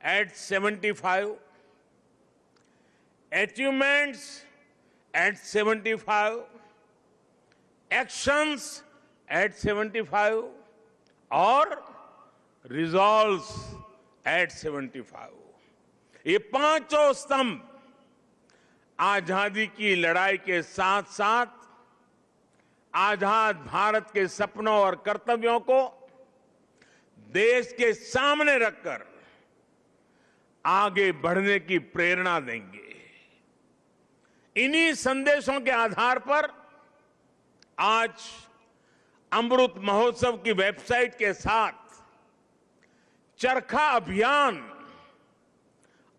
at 75, achievements at 75, actions at 75 और resolves at 75। ये पांचों स्तंभ आजादी की लड़ाई के साथ साथ आजाद भारत के सपनों और कर्तव्यों को देश के सामने रखकर आगे बढ़ने की प्रेरणा देंगे। इन्हीं संदेशों के आधार पर आज अमृत महोत्सव की वेबसाइट के साथ चरखा अभियान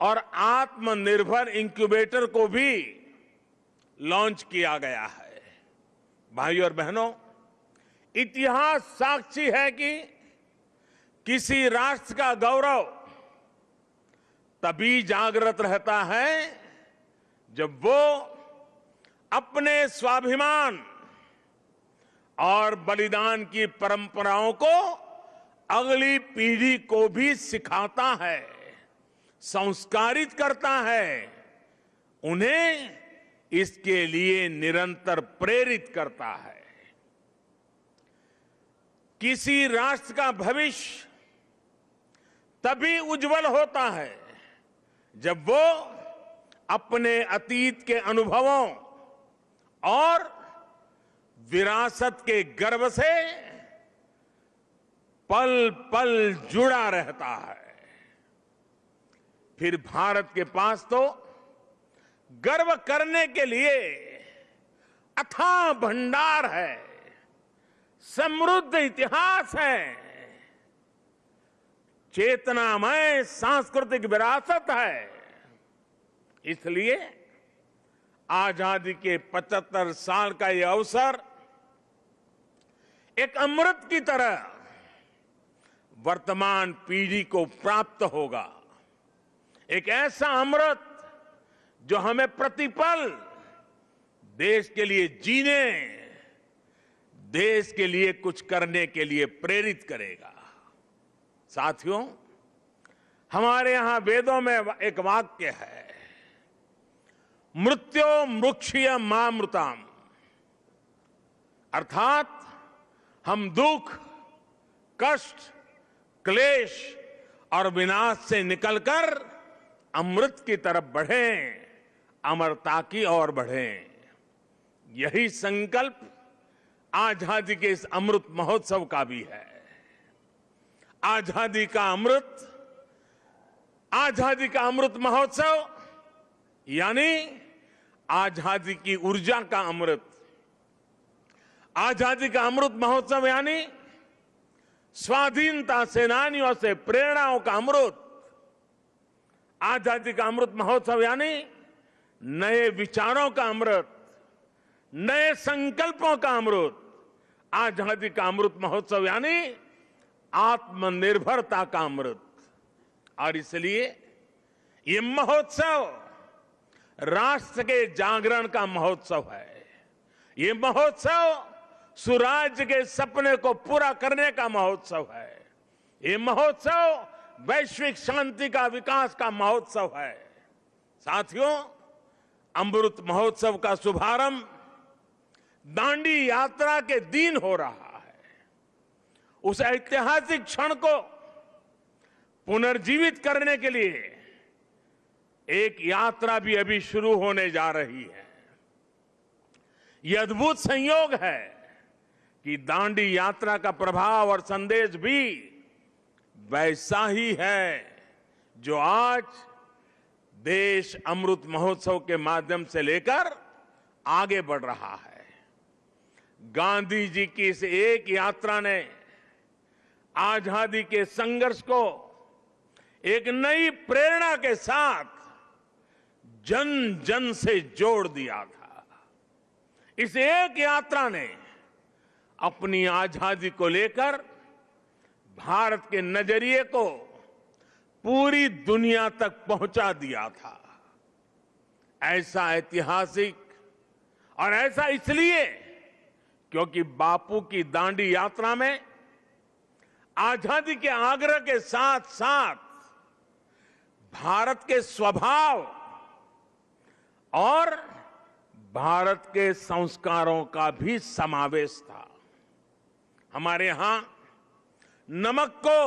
और आत्मनिर्भर इंक्यूबेटर को भी लॉन्च किया गया है। भाइयों और बहनों, इतिहास साक्षी है कि किसी राष्ट्र का गौरव तभी जागृत रहता है जब वो अपने स्वाभिमान और बलिदान की परंपराओं को अगली पीढ़ी को भी सिखाता है, संस्कारित करता है, उन्हें इसके लिए निरंतर प्रेरित करता है। किसी राष्ट्र का भविष्य तभी उज्जवल होता है जब वो अपने अतीत के अनुभवों और विरासत के गर्व से पल पल जुड़ा रहता है। फिर भारत के पास तो गर्व करने के लिए अथाह भंडार है, समृद्ध इतिहास है, चेतनामय सांस्कृतिक विरासत है। इसलिए आजादी के 75 साल का यह अवसर एक अमृत की तरह वर्तमान पीढ़ी को प्राप्त होगा। एक ऐसा अमृत जो हमें प्रतिपल देश के लिए जीने, देश के लिए कुछ करने के लिए प्रेरित करेगा। साथियों, हमारे यहां वेदों में एक वाक्य है, मृत्यो मृक्षीय मामृताम, अर्थात हम दुख, कष्ट, क्लेश और विनाश से निकलकर अमृत की तरफ बढ़ें, अमरता की ओर बढ़ें। यही संकल्प आजादी के इस अमृत महोत्सव का भी है। आजादी का अमृत महोत्सव यानी आजादी की ऊर्जा का अमृत। आजादी का अमृत महोत्सव यानी स्वाधीनता सेनानियों से प्रेरणाओं का अमृत। आजादी का अमृत महोत्सव यानी नए विचारों का अमृत, नए संकल्पों का अमृत। आजादी का अमृत महोत्सव यानी आत्मनिर्भरता का अमृत। और इसलिए ये महोत्सव राष्ट्र के जागरण का महोत्सव है। ये महोत्सव सुराज्य के सपने को पूरा करने का महोत्सव है। ये महोत्सव वैश्विक शांति का, विकास का महोत्सव है। साथियों, अमृत महोत्सव का शुभारंभ दांडी यात्रा के दिन हो रहा है। उस ऐतिहासिक क्षण को पुनर्जीवित करने के लिए एक यात्रा भी अभी शुरू होने जा रही है। यह अद्भुत संयोग है कि दांडी यात्रा का प्रभाव और संदेश भी वैसा ही है जो आज देश अमृत महोत्सव के माध्यम से लेकर आगे बढ़ रहा है। गांधी जी की इस एक यात्रा ने आजादी के संघर्ष को एक नई प्रेरणा के साथ जन जन से जोड़ दिया था। इस एक यात्रा ने अपनी आजादी को लेकर भारत के नजरिए को पूरी दुनिया तक पहुंचा दिया था। ऐसा ऐतिहासिक और ऐसा इसलिए क्योंकि बापू की दांडी यात्रा में आजादी के आग्रह के साथ साथ भारत के स्वभाव और भारत के संस्कारों का भी समावेश था। हमारे यहां नमक को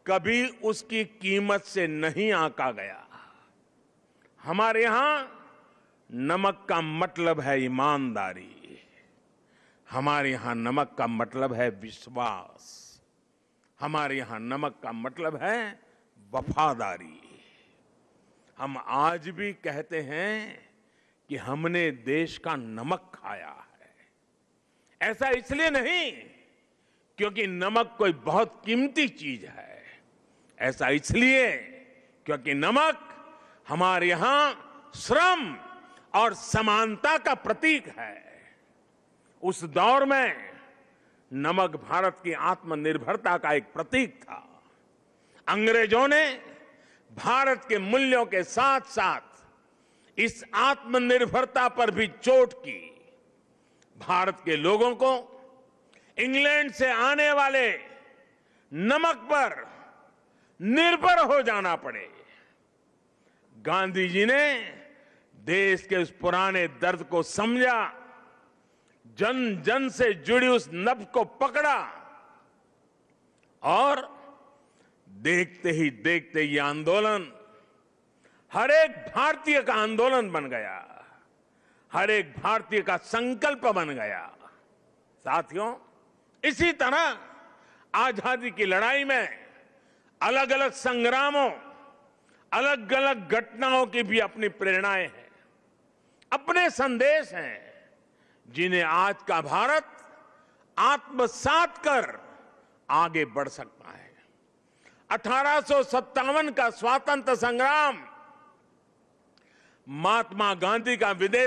कभी उसकी कीमत से नहीं आंका गया। हमारे यहां नमक का मतलब है ईमानदारी। हमारे यहां नमक का मतलब है विश्वास। हमारे यहां नमक का मतलब है वफादारी। हम आज भी कहते हैं कि हमने देश का नमक खाया है। ऐसा इसलिए नहीं क्योंकि नमक कोई बहुत कीमती चीज है। ऐसा इसलिए क्योंकि नमक हमारे यहां श्रम और समानता का प्रतीक है। उस दौर में नमक भारत की आत्मनिर्भरता का एक प्रतीक था। अंग्रेजों ने भारत के मूल्यों के साथ साथ इस आत्मनिर्भरता पर भी चोट की। भारत के लोगों को इंग्लैंड से आने वाले नमक पर निर्भर हो जाना पड़े। गांधी जी ने देश के उस पुराने दर्द को समझा, जन जन से जुड़ी उस नब्ज को पकड़ा और देखते ही देखते ये आंदोलन हर एक भारतीय का आंदोलन बन गया, हर एक भारतीय का संकल्प बन गया। साथियों, इसी तरह आजादी की लड़ाई में अलग अलग संग्रामों, अलग अलग घटनाओं की भी अपनी प्रेरणाएं हैं, अपने संदेश हैं, जिन्हें आज का भारत आत्मसात कर आगे बढ़ सकता है। 1857 का स्वातंत्र संग्राम, महात्मा गांधी का विदेश